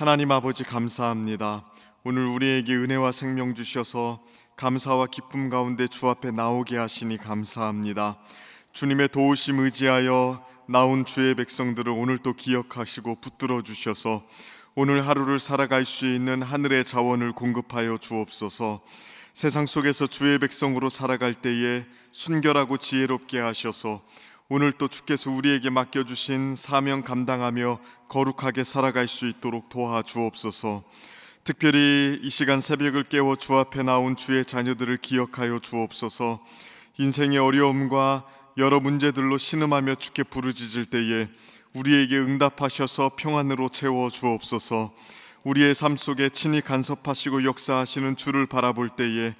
하나님 아버지 감사합니다. 오늘 우리에게 은혜와 생명 주셔서 감사와 기쁨 가운데 주 앞에 나오게 하시니 감사합니다. 주님의 도우심 의지하여 나온 주의 백성들을 오늘 또 기억하시고 붙들어 주셔서 오늘 하루를 살아갈 수 있는 하늘의 자원을 공급하여 주옵소서. 세상 속에서 주의 백성으로 살아갈 때에 순결하고 지혜롭게 하셔서 오늘 또 주께서 우리에게 맡겨주신 사명 감당하며 거룩하게 살아갈 수 있도록 도와주옵소서. 특별히 이 시간 새벽을 깨워 주 앞에 나온 주의 자녀들을 기억하여 주옵소서. 인생의 어려움과 여러 문제들로 신음하며 주께 부르짖을 때에 우리에게 응답하셔서 평안으로 채워 주옵소서. 우리의 삶 속에 친히 간섭하시고 역사하시는 주를 바라볼 때에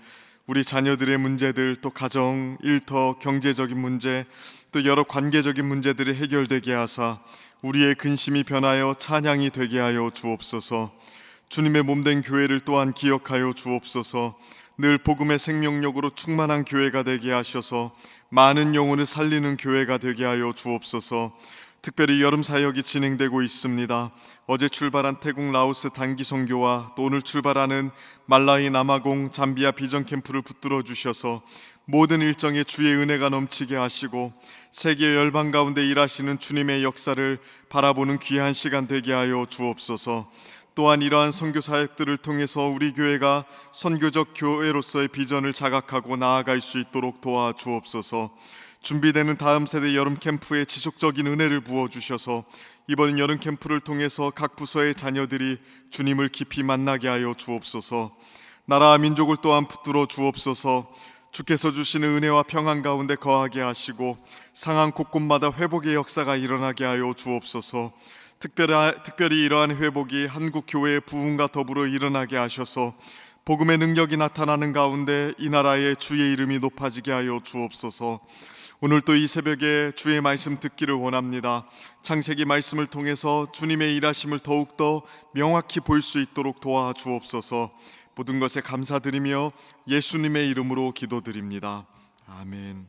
우리 자녀들의 문제들, 또 가정, 일터, 경제적인 문제, 또 여러 관계적인 문제들이 해결되게 하사 우리의 근심이 변하여 찬양이 되게 하여 주옵소서. 주님의 몸된 교회를 또한 기억하여 주옵소서. 늘 복음의 생명력으로 충만한 교회가 되게 하셔서 많은 영혼을 살리는 교회가 되게 하여 주옵소서. 특별히 여름 사역이 진행되고 있습니다. 어제 출발한 태국 라오스 단기 선교와 또 오늘 출발하는 말라이 남아공 잠비아 비전 캠프를 붙들어 주셔서 모든 일정에 주의 은혜가 넘치게 하시고 세계 열방 가운데 일하시는 주님의 역사를 바라보는 귀한 시간 되게 하여 주옵소서. 또한 이러한 선교 사역들을 통해서 우리 교회가 선교적 교회로서의 비전을 자각하고 나아갈 수 있도록 도와주옵소서. 준비되는 다음 세대 여름 캠프에 지속적인 은혜를 부어주셔서 이번 여름 캠프를 통해서 각 부서의 자녀들이 주님을 깊이 만나게 하여 주옵소서. 나라와 민족을 또한 붙들어 주옵소서. 주께서 주시는 은혜와 평안 가운데 거하게 하시고 상황 곳곳마다 회복의 역사가 일어나게 하여 주옵소서. 특별히 이러한 회복이 한국 교회의 부흥과 더불어 일어나게 하셔서 복음의 능력이 나타나는 가운데 이 나라의 주의 이름이 높아지게 하여 주옵소서. 오늘 또 이 새벽에 주의 말씀 듣기를 원합니다. 창세기 말씀을 통해서 주님의 일하심을 더욱더 명확히 볼 수 있도록 도와주옵소서. 모든 것에 감사드리며 예수님의 이름으로 기도드립니다. 아멘.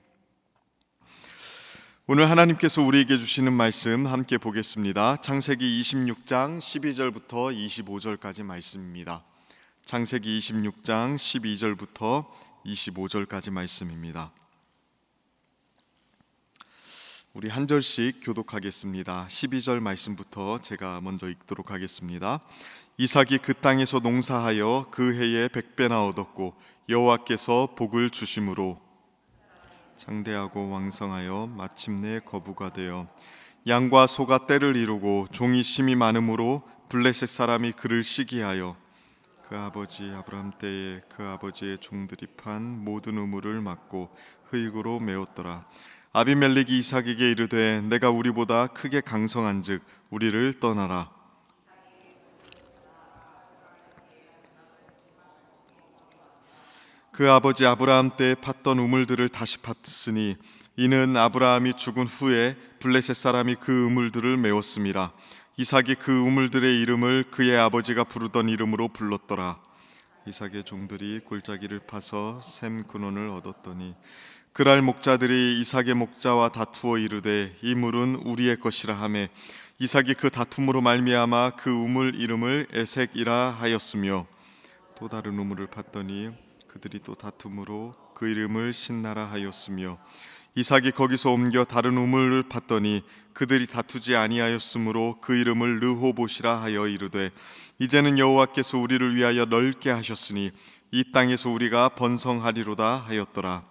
오늘 하나님께서 우리에게 주시는 말씀 함께 보겠습니다. 창세기 26장 12절부터 25절까지 말씀입니다. 창세기 26장 12절부터 25절까지 말씀입니다. 우리 한 절씩 교독하겠습니다. 12절 말씀부터 제가 먼저 읽도록 하겠습니다. 이삭이 그 땅에서 농사하여 그 해에 100배나 얻었고 여호와께서 복을 주심으로 장대하고 왕성하여 마침내 거부가 되어 양과 소가 떼를 이루고 종이 심이 많음으로 블레셋 사람이 그를 시기하여 그 아버지 아브라함 때에 그 아버지의 종들이 판 모든 우물을 막고 흙으로 메웠더라. 아비멜렉이 이삭에게 이르되 내가 우리보다 크게 강성한즉 우리를 떠나라. 그 아버지 아브라함 때에 팠던 우물들을 다시 팠으니 이는 아브라함이 죽은 후에 블레셋 사람이 그 우물들을 메웠음이라. 이삭이 그 우물들의 이름을 그의 아버지가 부르던 이름으로 불렀더라. 이삭의 종들이 골짜기를 파서 샘 근원을 얻었더니 그랄 목자들이 이삭의 목자와 다투어 이르되 이 물은 우리의 것이라 하매 이삭이 그 다툼으로 말미암아 그 우물 이름을 에색이라 하였으며 또 다른 우물을 팠더니 그들이 또 다툼으로 그 이름을 신나라 하였으며 이삭이 거기서 옮겨 다른 우물을 팠더니 그들이 다투지 아니하였으므로 그 이름을 르호봇이라 하여 이르되 이제는 여호와께서 우리를 위하여 넓게 하셨으니 이 땅에서 우리가 번성하리로다 하였더라.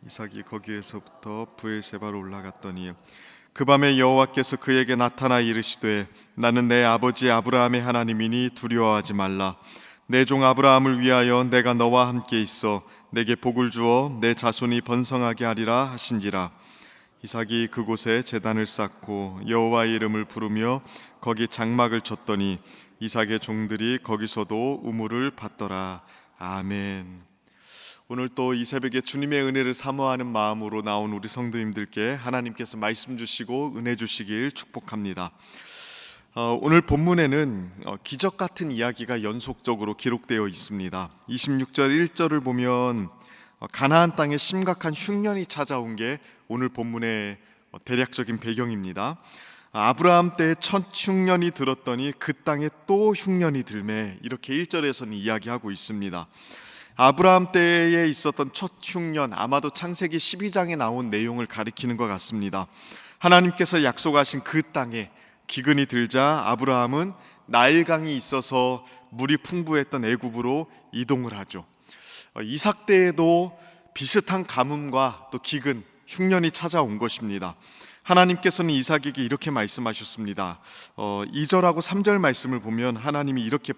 이삭이 거기에서부터 브엘세바로 올라갔더니 그 밤에 여호와께서 그에게 나타나 이르시되 나는 내 아버지 아브라함의 하나님이니 두려워하지 말라. 내 종 아브라함을 위하여 내가 너와 함께 있어 내게 복을 주어 내 자손이 번성하게 하리라 하신지라. 이삭이 그곳에 제단을 쌓고 여호와의 이름을 부르며 거기 장막을 쳤더니 이삭의 종들이 거기서도 우물을 팠더라. 아멘. 오늘 또 이 새벽에 주님의 은혜를 사모하는 마음으로 나온 우리 성도님들께 하나님께서 말씀 주시고 은혜 주시길 축복합니다. 오늘 본문에는 기적 같은 이야기가 연속적으로 기록되어 있습니다. 26절 1절을 보면 가나안 땅에 심각한 흉년이 찾아온 게 오늘 본문의 대략적인 배경입니다. 아브라함 때에 첫 흉년이 들었더니 그 땅에 또 흉년이 들매, 이렇게 1절에서는 이야기하고 있습니다. 아브라함 때에 있었던 첫 흉년, 아마도 창세기 12장에 나온 내용을 가리키는 것 같습니다. 하나님께서 약속하신 그 땅에 기근이 들자 아브라함은 나일강이 있어서 물이 풍부했던 애굽으로 이동을 하죠. 이삭 때에도 비슷한 가뭄과 또 기근, 흉년이 찾아온 것입니다. 하나님께서는 이삭에게 이렇게 말씀하셨습니다. 2절하고 3절 말씀을 보면 하나님이 이렇게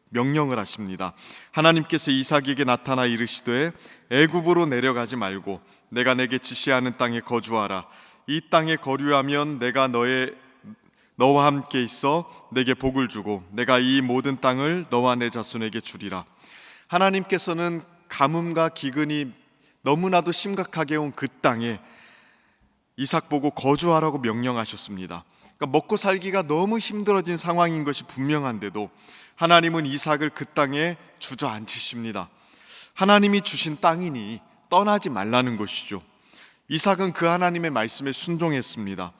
명령을 하십니다. 하나님께서 이삭에게 나타나 이르시되 애굽으로 내려가지 말고 내가 내게 지시하는 땅에 거주하라. 이 땅에 거류하면 내가 너와 함께 있어 내게 복을 주고 내가 이 모든 땅을 너와 내 자손에게 주리라. 하나님께서는 가뭄과 기근이 너무나도 심각하게 온 그 땅에 이삭 보고 거주하라고 명령하셨습니다. 그러니까 먹고 살기가 너무 힘들어진 상황인 것이 분명한데도 하나님은 이삭을 그 땅에 주저앉히십니다. 하나님이 주신 땅이니 떠나지 말라는 것이죠. 이삭은 그 하나님의 말씀에 순종했습니다.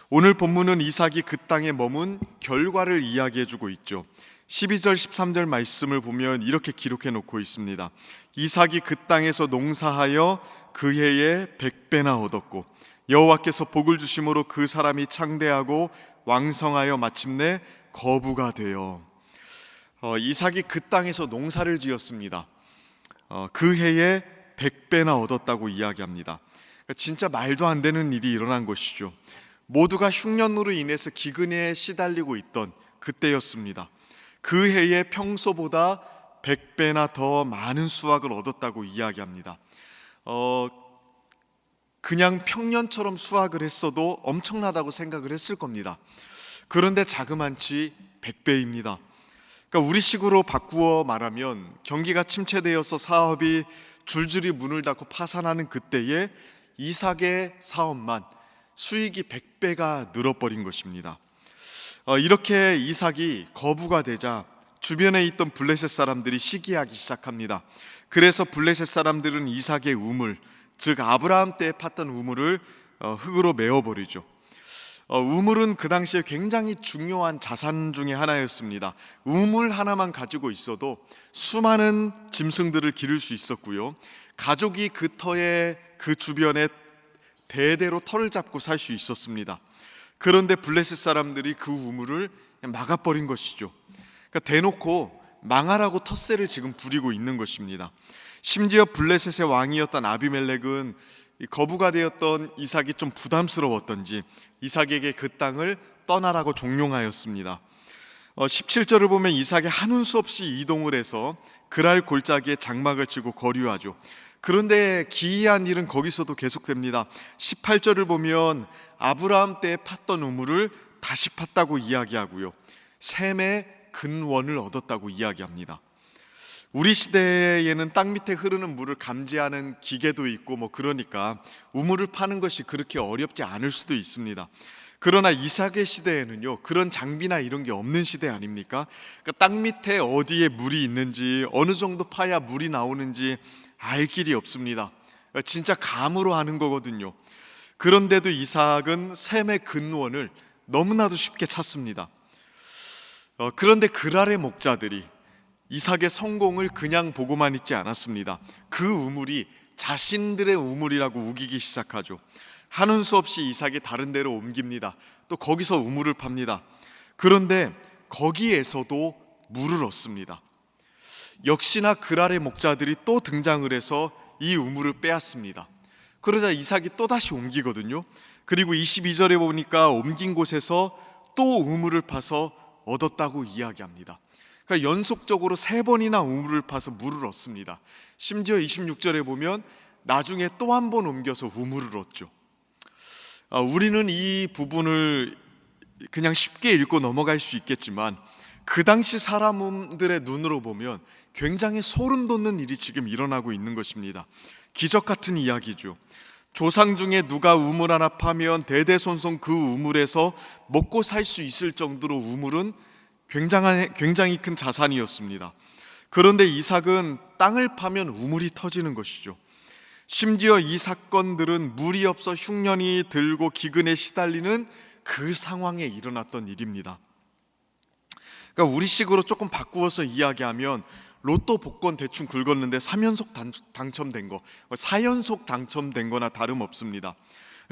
오늘 본문은 이삭이 그 땅에 머문 결과를 이야기해주고 있죠. 12절 13절 말씀을 보면 이렇게 기록해 놓고 있습니다. 이삭이 그 땅에서 농사하여 그 해에 100배나 얻었고 여호와께서 복을 주심으로 그 사람이 창대하고 왕성하여 마침내 거부가 되어. 이삭이 그 땅에서 농사를 지었습니다. 그 해에 100배나 얻었다고 이야기합니다. 그러니까 진짜 말도 안 되는 일이 일어난 것이죠. 모두가 흉년으로 인해서 기근에 시달리고 있던 그때였습니다. 그 해에 평소보다 100배나 더 많은 수확을 얻었다고 이야기합니다. 그냥 평년처럼 수확을 했어도 엄청나다고 생각을 했을 겁니다. 그런데 자그만치 100배입니다. 그러니까 우리식으로 바꾸어 말하면 경기가 침체되어서 사업이 줄줄이 문을 닫고 파산하는 그때에 이삭의 사업만 수익이 100배가 늘어버린 것입니다. 이렇게 이삭이 거부가 되자 주변에 있던 블레셋 사람들이 시기하기 시작합니다. 그래서 블레셋 사람들은 이삭의 우물, 즉 아브라함 때에 팠던 우물을 흙으로 메워버리죠. 우물은 그 당시에 굉장히 중요한 자산 중에 하나였습니다. 우물 하나만 가지고 있어도 수많은 짐승들을 기를 수 있었고요, 가족이 그 터에 그 주변에 대대로 터를 잡고 살 수 있었습니다. 그런데 블레셋 사람들이 그 우물을 막아버린 것이죠. 그러니까 대놓고 망하라고 텃세를 지금 부리고 있는 것입니다. 심지어 블레셋의 왕이었던 아비멜렉은 거부가 되었던 이삭이 좀 부담스러웠던지 이삭에게 그 땅을 떠나라고 종용하였습니다. 17절을 보면 이삭이 한운 수 없이 이동을 해서 그랄 골짜기에 장막을 치고 거류하죠. 그런데 기이한 일은 거기서도 계속됩니다. 18절을 보면 아브라함 때에 팠던 우물을 다시 팠다고 이야기하고요, 셈의 근원을 얻었다고 이야기합니다. 우리 시대에는 땅 밑에 흐르는 물을 감지하는 기계도 있고 그러니까 우물을 파는 것이 그렇게 어렵지 않을 수도 있습니다. 그러나 이삭의 시대에는요, 그런 장비나 이런 게 없는 시대 아닙니까? 그러니까 땅 밑에 어디에 물이 있는지, 어느 정도 파야 물이 나오는지 알 길이 없습니다. 진짜 감으로 하는 거거든요. 그런데도 이삭은 셈의 근원을 너무나도 쉽게 찾습니다. 그런데 그랄의 목자들이 이삭의 성공을 그냥 보고만 있지 않았습니다. 그 우물이 자신들의 우물이라고 우기기 시작하죠. 하는 수 없이 이삭이 다른 데로 옮깁니다. 또 거기서 우물을 팝니다. 그런데 거기에서도 물을 얻습니다. 역시나 그랄의 목자들이 또 등장을 해서 이 우물을 빼앗습니다. 그러자 이삭이 또다시 옮기거든요. 그리고 22절에 보니까 옮긴 곳에서 또 우물을 파서 얻었다고 이야기합니다. 그러니까 연속적으로 3번이나 우물을 파서 물을 얻습니다. 심지어 26절에 보면 나중에 또 한 번 옮겨서 우물을 얻죠. 우리는 이 부분을 그냥 쉽게 읽고 넘어갈 수 있겠지만 그 당시 사람들의 눈으로 보면 굉장히 소름 돋는 일이 지금 일어나고 있는 것입니다. 기적 같은 이야기죠. 조상 중에 누가 우물 하나 파면 대대손손 그 우물에서 먹고 살 수 있을 정도로 우물은 굉장히 큰 자산이었습니다. 그런데 이삭은 땅을 파면 우물이 터지는 것이죠. 심지어 이 사건들은 물이 없어 흉년이 들고 기근에 시달리는 그 상황에 일어났던 일입니다. 그러니까 우리식으로 조금 바꾸어서 이야기하면 로또 복권 대충 긁었는데 3연속 당첨된 거, 4연속 당첨된 거나 다름없습니다.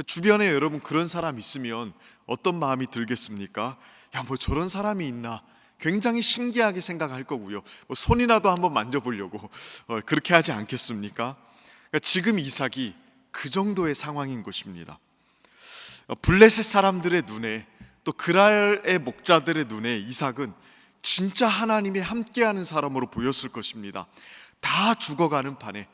주변에 여러분 그런 사람 있으면 어떤 마음이 들겠습니까? 야, 뭐 저런 사람이 있나? 굉장히 신기하게 생각할 거고요. 뭐 손이라도 한번 만져보려고 그렇게 하지 않겠습니까? 그러니까 지금 이삭이 그 정도의 상황인 것입니다. 블레셋 사람들의 눈에, 또 그랄의 목자들의 눈에 이삭은 진짜 하나님이 함께하는 사람으로 보였을 것입니다. 다 죽어가는 판에,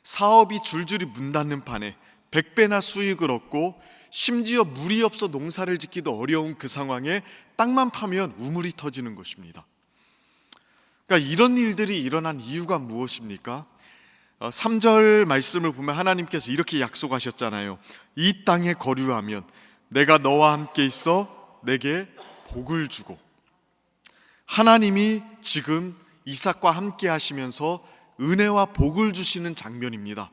사업이 줄줄이 문 닫는 판에 100배나 수익을 얻고 심지어 물이 없어 농사를 짓기도 어려운 그 상황에 땅만 파면 우물이 터지는 것입니다. 그러니까 이런 일들이 일어난 이유가 무엇입니까? 3절 말씀을 보면 하나님께서 이렇게 약속하셨잖아요. 이 땅에 거류하면 내가 너와 함께 있어 내게 복을 주고. 하나님이 지금 이삭과 함께 하시면서 은혜와 복을 주시는 장면입니다.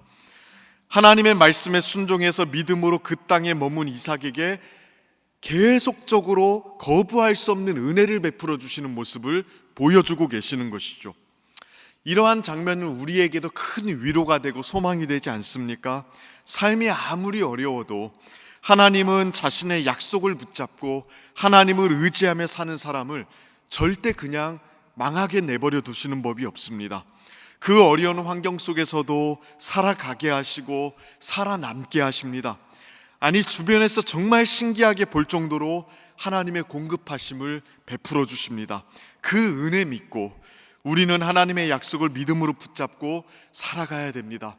하나님의 말씀에 순종해서 믿음으로 그 땅에 머문 이삭에게 계속적으로 거부할 수 없는 은혜를 베풀어 주시는 모습을 보여주고 계시는 것이죠. 이러한 장면은 우리에게도 큰 위로가 되고 소망이 되지 않습니까? 삶이 아무리 어려워도 하나님은 자신의 약속을 붙잡고 하나님을 의지하며 사는 사람을 절대 그냥 망하게 내버려 두시는 법이 없습니다. 그 어려운 환경 속에서도 살아가게 하시고 살아남게 하십니다. 아니, 주변에서 정말 신기하게 볼 정도로 하나님의 공급하심을 베풀어 주십니다. 그 은혜 믿고 우리는 하나님의 약속을 믿음으로 붙잡고 살아가야 됩니다.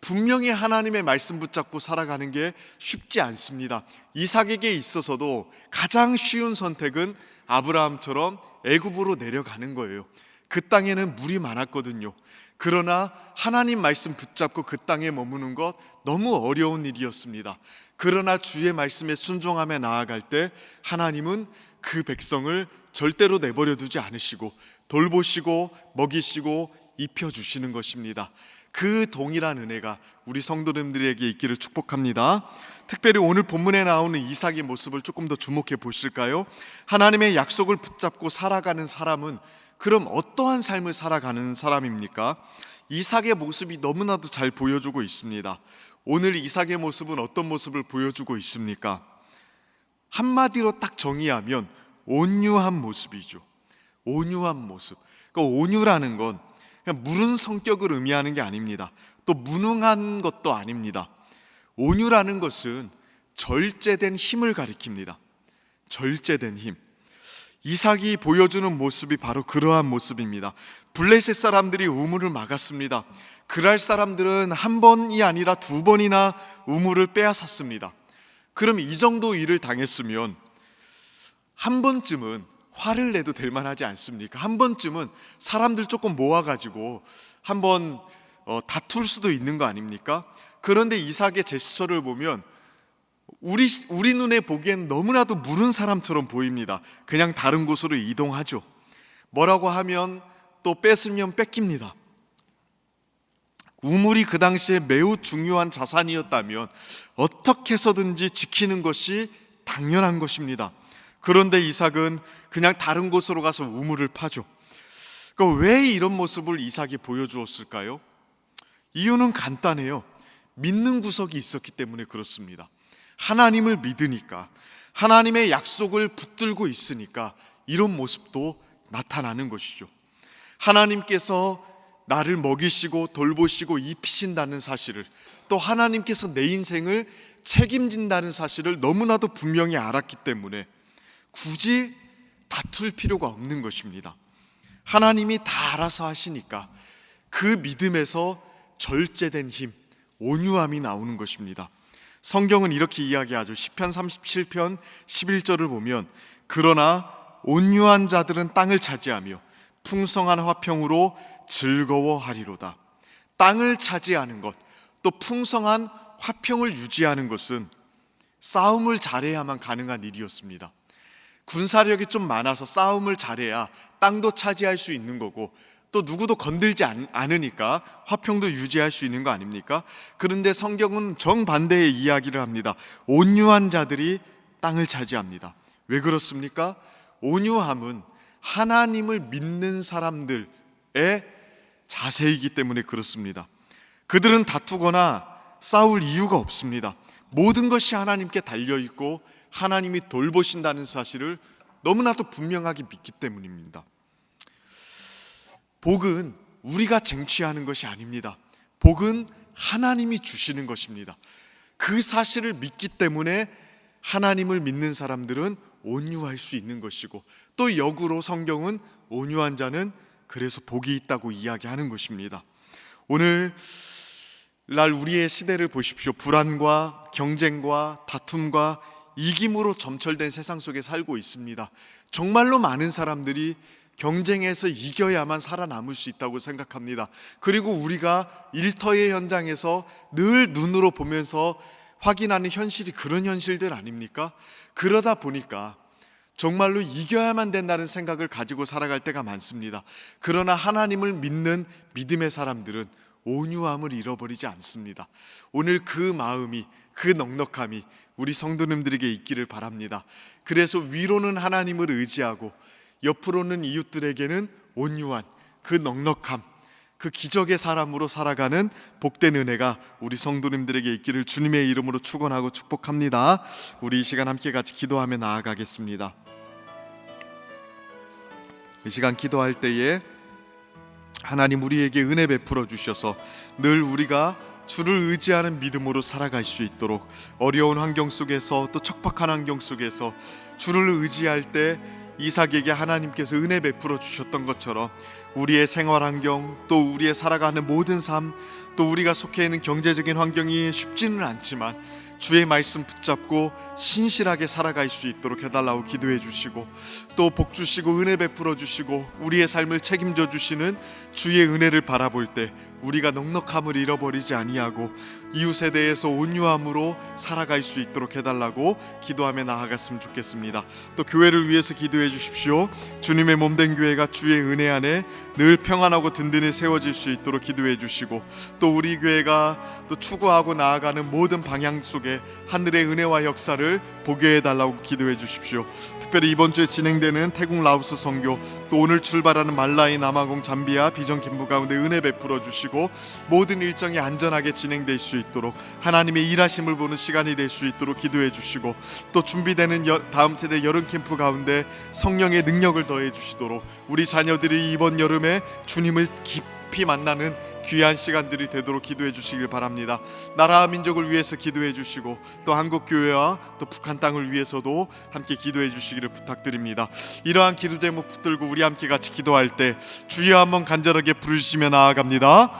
분명히 하나님의 말씀 붙잡고 살아가는 게 쉽지 않습니다. 이삭에게 있어서도 가장 쉬운 선택은 아브라함처럼 애굽으로 내려가는 거예요. 그 땅에는 물이 많았거든요. 그러나 하나님 말씀 붙잡고 그 땅에 머무는 것 너무 어려운 일이었습니다. 그러나 주의 말씀에 순종하며 나아갈 때 하나님은 그 백성을 절대로 내버려 두지 않으시고 돌보시고 먹이시고 입혀주시는 것입니다. 그 동일한 은혜가 우리 성도님들에게 있기를 축복합니다. 특별히 오늘 본문에 나오는 이삭의 모습을 조금 더 주목해 보실까요? 하나님의 약속을 붙잡고 살아가는 사람은 그럼 어떠한 삶을 살아가는 사람입니까? 이삭의 모습이 너무나도 잘 보여주고 있습니다. 오늘 이삭의 모습은 어떤 모습을 보여주고 있습니까? 한마디로 딱 정의하면 온유한 모습이죠. 온유한 모습. 그러니까 온유라는 건 그냥 무른 성격을 의미하는 게 아닙니다. 또 무능한 것도 아닙니다. 온유라는 것은 절제된 힘을 가리킵니다. 절제된 힘. 이삭이 보여주는 모습이 바로 그러한 모습입니다. 블레셋 사람들이 우물을 막았습니다. 그랄 사람들은 한 번이 아니라 두 번이나 우물을 빼앗았습니다. 그럼 이 정도 일을 당했으면 한 번쯤은 화를 내도 될 만하지 않습니까? 한 번쯤은 사람들 조금 모아가지고 한번 다툴 수도 있는 거 아닙니까? 그런데 이삭의 제스처를 보면 우리 눈에 보기엔 너무나도 무른 사람처럼 보입니다. 그냥 다른 곳으로 이동하죠. 뭐라고 하면 또 뺏으면 뺏깁니다. 우물이 그 당시에 매우 중요한 자산이었다면 어떻게 해서든지 지키는 것이 당연한 것입니다. 그런데 이삭은 그냥 다른 곳으로 가서 우물을 파죠. 그러니까 왜 이런 모습을 이삭이 보여주었을까요? 이유는 간단해요. 믿는 구석이 있었기 때문에 그렇습니다. 하나님을 믿으니까, 하나님의 약속을 붙들고 있으니까 이런 모습도 나타나는 것이죠. 하나님께서 나를 먹이시고 돌보시고 입히신다는 사실을, 또 하나님께서 내 인생을 책임진다는 사실을 너무나도 분명히 알았기 때문에 굳이 다툴 필요가 없는 것입니다. 하나님이 다 알아서 하시니까 그 믿음에서 절제된 힘, 온유함이 나오는 것입니다. 성경은 이렇게 이야기하죠. 시편 37편 11절을 보면 그러나 온유한 자들은 땅을 차지하며 풍성한 화평으로 즐거워하리로다. 땅을 차지하는 것, 또 풍성한 화평을 유지하는 것은 싸움을 잘해야만 가능한 일이었습니다. 군사력이 좀 많아서 싸움을 잘해야 땅도 차지할 수 있는 거고 또 누구도 건들지 않으니까 화평도 유지할 수 있는 거 아닙니까? 그런데 성경은 정반대의 이야기를 합니다. 온유한 자들이 땅을 차지합니다. 왜 그렇습니까? 온유함은 하나님을 믿는 사람들의 자세이기 때문에 그렇습니다. 그들은 다투거나 싸울 이유가 없습니다. 모든 것이 하나님께 달려있고 하나님이 돌보신다는 사실을 너무나도 분명하게 믿기 때문입니다. 복은 우리가 쟁취하는 것이 아닙니다. 복은 하나님이 주시는 것입니다. 그 사실을 믿기 때문에 하나님을 믿는 사람들은 온유할 수 있는 것이고, 또 역으로 성경은 온유한 자는 그래서 복이 있다고 이야기하는 것입니다. 오늘 날 우리의 시대를 보십시오. 불안과 경쟁과 다툼과 이김으로 점철된 세상 속에 살고 있습니다. 정말로 많은 사람들이 경쟁에서 이겨야만 살아남을 수 있다고 생각합니다. 그리고 우리가 일터의 현장에서 늘 눈으로 보면서 확인하는 현실이 그런 현실들 아닙니까? 그러다 보니까 정말로 이겨야만 된다는 생각을 가지고 살아갈 때가 많습니다. 그러나 하나님을 믿는 믿음의 사람들은 온유함을 잃어버리지 않습니다. 오늘 그 마음이, 그 넉넉함이 우리 성도님들에게 있기를 바랍니다. 그래서 위로는 하나님을 의지하고 옆으로는 이웃들에게는 온유한 그 넉넉함, 그 기적의 사람으로 살아가는 복된 은혜가 우리 성도님들에게 있기를 주님의 이름으로 축원하고 축복합니다. 우리 이 시간 함께 같이 기도하며 나아가겠습니다. 이 시간 기도할 때에 하나님 우리에게 은혜 베풀어 주셔서 늘 우리가 주를 의지하는 믿음으로 살아갈 수 있도록, 어려운 환경 속에서 또 척박한 환경 속에서 주를 의지할 때 이삭에게 하나님께서 은혜 베풀어 주셨던 것처럼 우리의 생활 환경, 또 우리의 살아가는 모든 삶, 또 우리가 속해 있는 경제적인 환경이 쉽지는 않지만 주의 말씀 붙잡고 신실하게 살아갈 수 있도록 해달라고 기도해 주시고, 또 복 주시고 은혜 베풀어 주시고 우리의 삶을 책임져 주시는 주의 은혜를 바라볼 때 우리가 넉넉함을 잃어버리지 아니하고 이웃에 대해서 온유함으로 살아갈 수 있도록 해달라고 기도하며 나아갔으면 좋겠습니다. 또 교회를 위해서 기도해 주십시오. 주님의 몸된 교회가 주의 은혜 안에 늘 평안하고 든든히 세워질 수 있도록 기도해 주시고, 또 우리 교회가 또 추구하고 나아가는 모든 방향 속에 하늘의 은혜와 역사를 보게 해달라고 기도해 주십시오. 특별히 이번 주에 진행되는 태국 라오스 선교, 또 오늘 출발하는 말라이, 남아공, 잠비아 비전 캠프 가운데 은혜 베풀어 주시고 모든 일정이 안전하게 진행될 수 있도록 하나님의 일하심을 보는 시간이 될 수 있도록 기도해 주시고, 또 준비되는 다음 세대 여름 캠프 가운데 성령의 능력을 더해 주시도록 우리 자녀들이 이번 여름에 주님을 깊이 만나는 귀한 시간들이 되도록 기도해 주시길 바랍니다. 나라와 민족을 위해서 기도해 주시고, 또 한국교회와 또 북한 땅을 위해서도 함께 기도해 주시기를 부탁드립니다. 이러한 기도 제목 붙들고 우리 함께 같이 기도할 때 주여 한번 간절하게 부르시며 나아갑니다.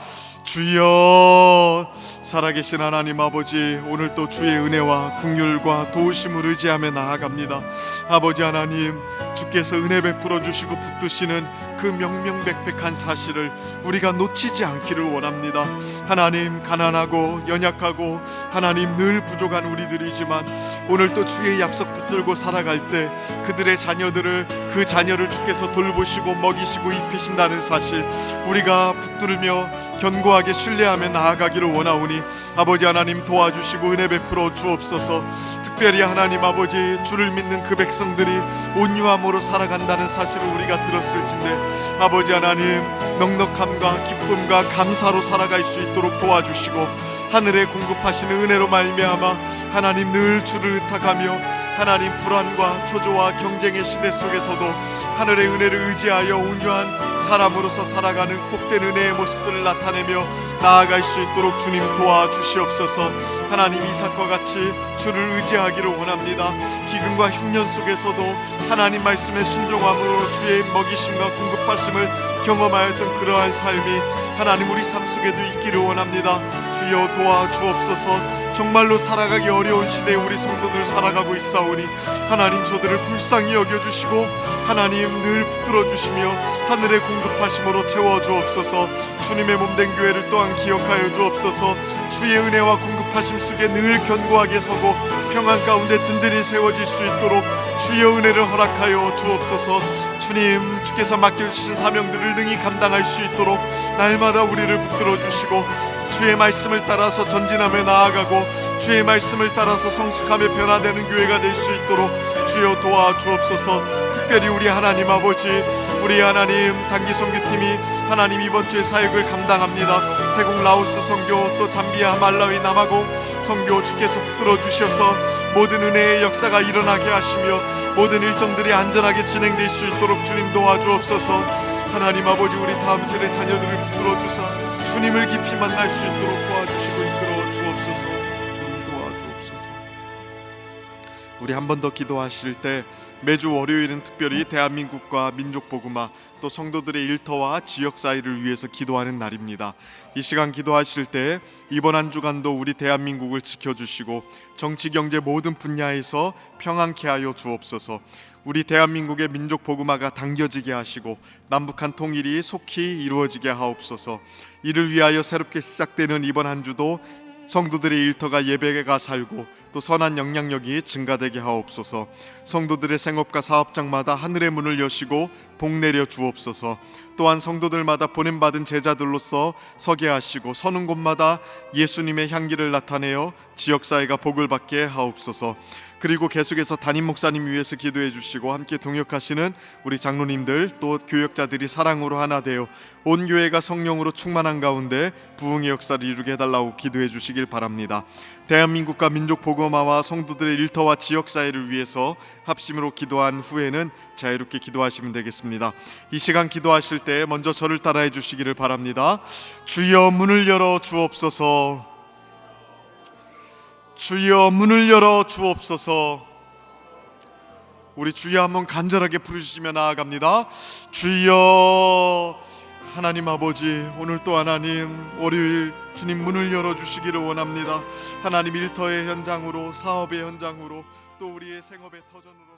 주여, 살아계신 하나님 아버지, 오늘 또 주의 은혜와 긍휼과 도우심을 의지하며 나아갑니다. 아버지 하나님, 주께서 은혜 베풀어 주시고 붙드시는 그 명명백백한 사실을 우리가 놓치지 않기를 원합니다. 하나님, 가난하고 연약하고 하나님 늘 부족한 우리들이지만 오늘 또 주의 약속 붙들고 살아갈 때 그들의 자녀들을, 그 자녀를 주께서 돌보시고 먹이시고 입히신다는 사실 우리가 붙들며 견고하게 신뢰하며 나아가기를 원하오니 아버지 하나님 도와주시고 은혜 베풀어 주옵소서. 특별히 하나님 아버지, 주를 믿는 그 백성들이 온유함으로 살아간다는 사실을 우리가 들었을진데 아버지 하나님, 넉넉함과 기쁨과 감사로 살아갈 수 있도록 도와주시고 하늘에 공급하시는 은혜로 말미암아 하나님 늘 주를 의탁하며 하나님 불안과 초조와 경쟁의 시대 속에서도 하늘의 은혜를 의지하여 온유한 사람으로서 살아가는 복된 은혜의 모습들을 나타내며 나아갈 수 있도록 주님 도와주시옵소서. 하나님, 이삭과 같이 주를 의지하기를 원합니다. 기근과 흉년 속에서도 하나님 말씀에 순종함으로 주의 먹이심과 공급하심을 경험하였던 그러한 삶이 하나님 우리 삶 속에도 있기를 원합니다. 주여 도와주옵소서. 정말로 살아가기 어려운 시대에 우리 성도들 살아가고 있사오니 하나님 저들을 불쌍히 여겨주시고 하나님 늘 붙들어 주시며 하늘의 공급하심으로 채워주옵소서. 주님의 몸된 교회를 또한 기억하여 주옵소서. 주의 은혜와 공급하심 속에 늘 견고하게 서고 평안 가운데 든든히 세워질 수 있도록 주의 은혜를 허락하여 주옵소서. 주님, 주께서 맡겨주신 사명들을 일을 능히 감당할 수 있도록 날마다 우리를 붙들어 주시고 주의 말씀을 따라서 전진하며 나아가고 주의 말씀을 따라서 성숙하며 변화되는 교회가 될 수 있도록 주여 도와주옵소서. 특별히 우리 하나님 아버지, 우리 하나님 단기 선교팀이 하나님 이번 주에 사역을 감당합니다. 태국 라오스 선교, 또 잠비아 말라위 남아공 선교 주께서 붙들어 주셔서 모든 은혜의 역사가 일어나게 하시며 모든 일정들이 안전하게 진행될 수 있도록 주님 도와주옵소서. 하나님 아버지, 우리 다음 세대 자녀들을 붙들어 주사 주님을 깊이 만날 수 있도록 도와주시고 이끌어 주옵소서. 주님 도와주옵소서. 우리 한 번 더 기도하실 때 매주 월요일은 특별히 대한민국과 민족복음화 또 성도들의 일터와 지역 사회를 위해서 기도하는 날입니다. 이 시간 기도하실 때 이번 한 주간도 우리 대한민국을 지켜주시고 정치 경제 모든 분야에서 평안케 하여 주옵소서. 우리 대한민국의 민족복음화가 당겨지게 하시고 남북한 통일이 속히 이루어지게 하옵소서. 이를 위하여 새롭게 시작되는 이번 한 주도 성도들의 일터가 예배가 살고 또 선한 영향력이 증가되게 하옵소서. 성도들의 생업과 사업장마다 하늘의 문을 여시고 복 내려 주옵소서. 또한 성도들마다 보냄받은 제자들로서 서게 하시고 서는 곳마다 예수님의 향기를 나타내어 지역사회가 복을 받게 하옵소서. 그리고 계속해서 담임 목사님 위해서 기도해 주시고 함께 동역하시는 우리 장로님들 또 교역자들이 사랑으로 하나 되어 온 교회가 성령으로 충만한 가운데 부흥의 역사를 이루게 해달라고 기도해 주시길 바랍니다. 대한민국과 민족 복음화와 성도들의 일터와 지역사회를 위해서 합심으로 기도한 후에는 자유롭게 기도하시면 되겠습니다. 이 시간 기도하실 때 먼저 저를 따라해 주시기를 바랍니다. 주여 문을 열어 주옵소서. 주여 문을 열어 주옵소서. 우리 주여 한번 간절하게 부르시며 나아갑니다. 주여. 하나님 아버지, 오늘 또 하나님 월요일 주님 문을 열어주시기를 원합니다. 하나님 일터의 현장으로, 사업의 현장으로, 또 우리의 생업의 터전으로